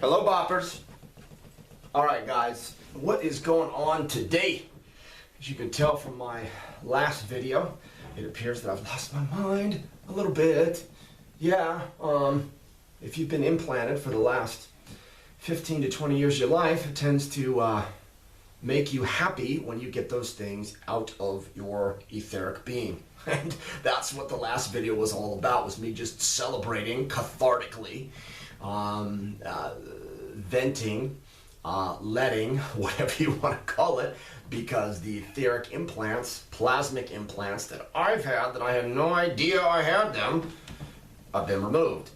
Hello, boppers. All right, guys, what is going on today? As you can tell from my last video, it appears that I've lost my mind a little bit. Yeah, if you've been implanted for the last 15 to 20 years of your life, it tends to make you happy when you get those things out of your etheric being. And that's what the last video was all about, was me just celebrating cathartically, venting, letting, whatever you want to call it, because the etheric implants, plasmic implants that I've had, that I had no idea I had them, have been removed.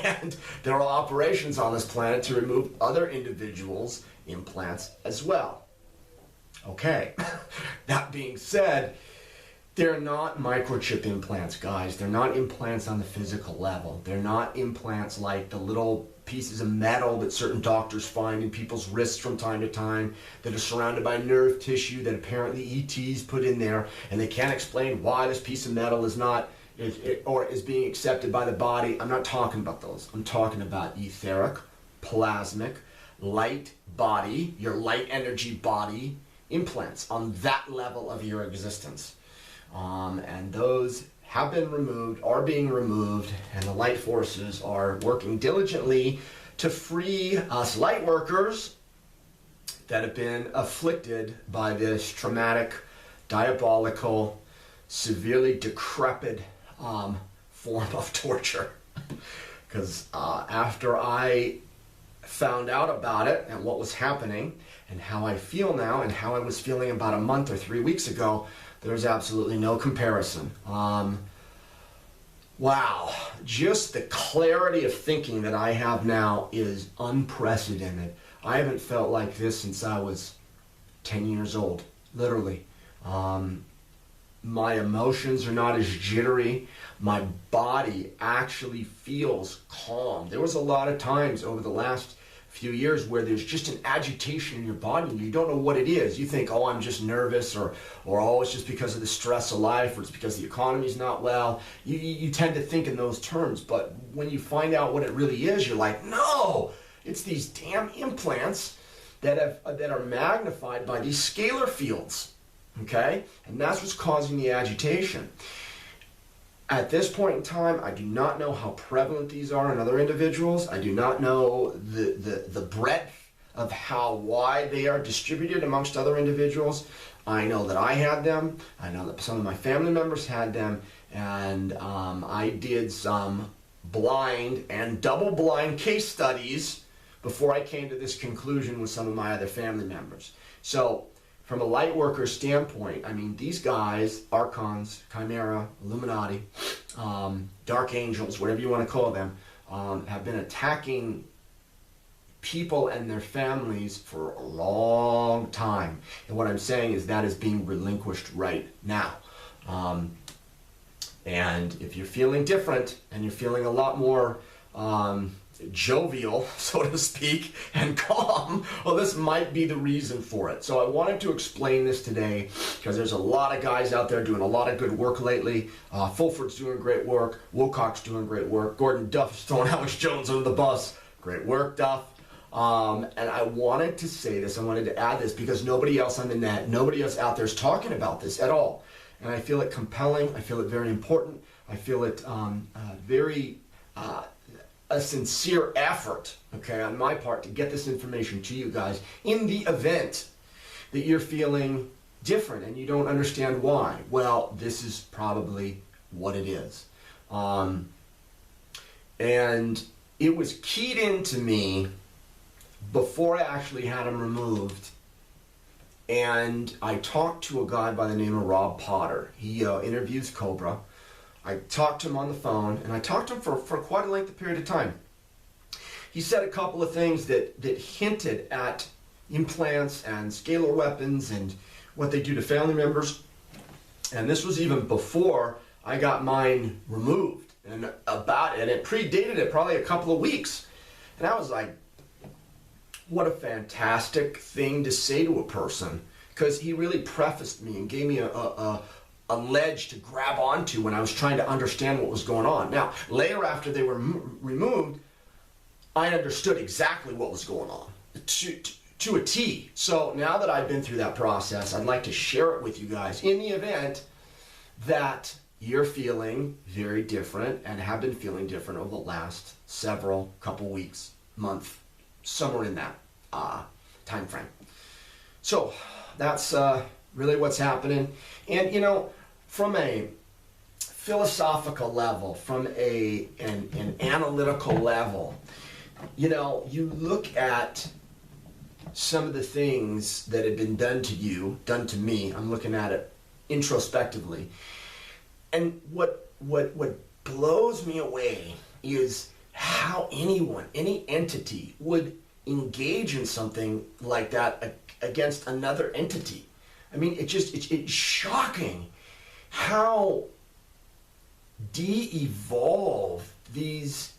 And there are operations on this planet to remove other individuals' implants as well. Okay, that being said, they're not microchip implants, guys. They're not implants on the physical level. They're not implants like the little pieces of metal that certain doctors find in people's wrists from time to time that are surrounded by nerve tissue that apparently ETs put in there, and they can't explain why this piece of metal is not or is being accepted by the body. I'm not talking about those. I'm talking about etheric, plasmic, light body, your light energy body implants on that level of your existence. And those have been removed, are being removed, and the light forces are working diligently to free us light workers that have been afflicted by this traumatic, diabolical, severely decrepit form of torture. Because after I found out about it and what was happening and how I feel now and how I was feeling about a month or 3 weeks ago, there's absolutely no comparison. Wow, just the clarity of thinking that I have now is unprecedented. I haven't felt like this since I was 10 years old, literally. My emotions are not as jittery. My body actually feels calm. There was a lot of times over the last few years where there's just an agitation in your body and you don't know what it is. You think, oh, I'm just nervous, or oh, it's just because of the stress of life, or it's because the economy's not well. You tend to think in those terms, but when you find out what it really is, you're like, no, it's these damn implants that are magnified by these scalar fields, okay? And that's what's causing the agitation. At this point in time, I do not know how prevalent these are in other individuals. I do not know the breadth of how wide they are distributed amongst other individuals. I know that I had them. I know that some of my family members had them. And I did some blind and double-blind case studies before I came to this conclusion with some of my other family members. So, from a light worker standpoint, I mean, these guys, archons, chimera, illuminati, dark angels, whatever you want to call them, have been attacking people and their families for a long time. And what I'm saying is that is being relinquished right now. And if you're feeling different and you're feeling a lot more jovial, so to speak, and calm, well, this might be the reason for it. So I wanted to explain this today because there's a lot of guys out there doing a lot of good work lately. Fulford's doing great work. Wilcock's doing great work. Gordon Duff's throwing Alex Jones under the bus. Great work, Duff. And I wanted to say this, I wanted to add this because nobody else on the net, nobody else out there is talking about this at all. And I feel it compelling. I feel it very important. I feel it a sincere effort, okay, on my part to get this information to you guys in the event that you're feeling different and you don't understand why. Well, this is probably what it is. And it was keyed into me before I actually had them removed. And I talked to a guy by the name of Rob Potter. He interviews Cobra. I talked to him on the phone, and I talked to him for quite a lengthy period of time. He said a couple of things that hinted at implants and scalar weapons and what they do to family members. And this was even before I got mine removed. And it predated it probably a couple of weeks. And I was like, what a fantastic thing to say to a person. Because he really prefaced me and gave me a ledge to grab onto when I was trying to understand what was going on. Now, later after they were removed, I understood exactly what was going on to a T. So now that I've been through that process, I'd like to share it with you guys in the event that you're feeling very different and have been feeling different over the last couple weeks, month, somewhere in that time frame. So that's really what's happening. And you know, from a philosophical level, from an analytical level, you know, you look at some of the things that have been done to you, done to me. I'm looking at it introspectively. And what blows me away is how anyone, any entity would engage in something like that against another entity. I mean, it's shocking how de-evolved these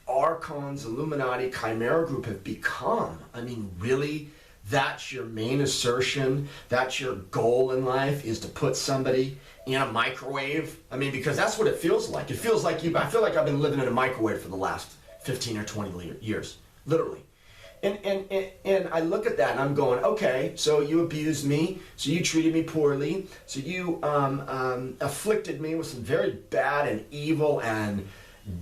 archons, Illuminati, Chimera group have become. I mean, really? That's your main assertion? That's your goal in life, is to put somebody in a microwave? I mean, because that's what it feels like. It feels like I feel like I've been living in a microwave for the last 15 or 20 years, literally. And I look at that and I'm going, okay, so you abused me, so you treated me poorly, so you afflicted me with some very bad and evil and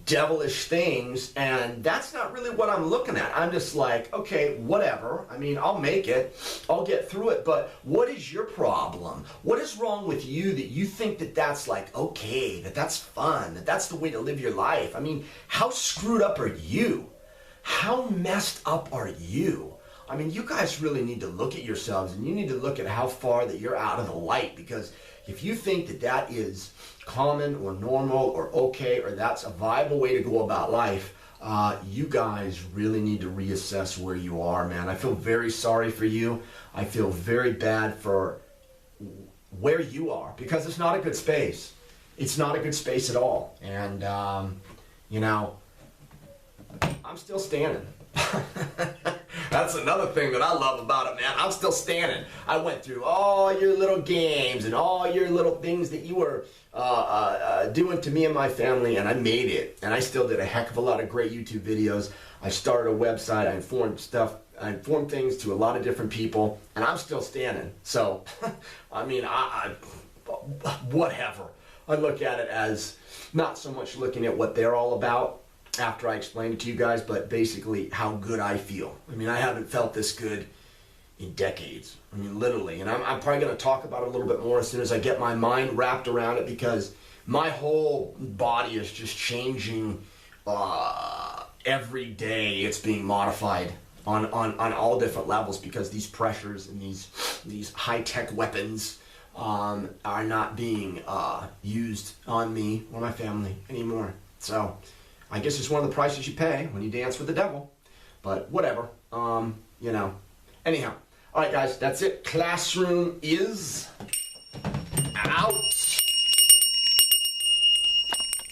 devilish things, and that's not really what I'm looking at. I'm just like, okay, whatever. I mean, I'll make it. I'll get through it. But what is your problem? What is wrong with you that you think that that's like, okay, that that's fun, that that's the way to live your life? I mean, how screwed up are you? How messed up are you? I mean, you guys really need to look at yourselves, and you need to look at how far that you're out of the light, because if you think that that is common or normal or okay, or that's a viable way to go about life, you guys really need to reassess where you are, man. I feel very sorry for you. I feel very bad for where you are, because it's not a good space. It's not a good space at all. And, you know, I'm still standing. That's another thing that I love about it, man. I'm still standing. I went through all your little games and all your little things that you were doing to me and my family, and I made it. And I still did a heck of a lot of great YouTube videos. I started a website. I informed things to a lot of different people, and I'm still standing. So, I mean, whatever. I look at it as not so much looking at what they're all about after I explained it to you guys, but basically how good I feel. I mean, I haven't felt this good in decades. I mean, literally. And I'm probably going to talk about it a little bit more as soon as I get my mind wrapped around it, because my whole body is just changing every day. It's being modified on all different levels, because these pressures and these high-tech weapons are not being used on me or my family anymore. So I guess it's one of the prices you pay when you dance with the devil. But whatever, you know. Anyhow, all right, guys, that's it. Classroom is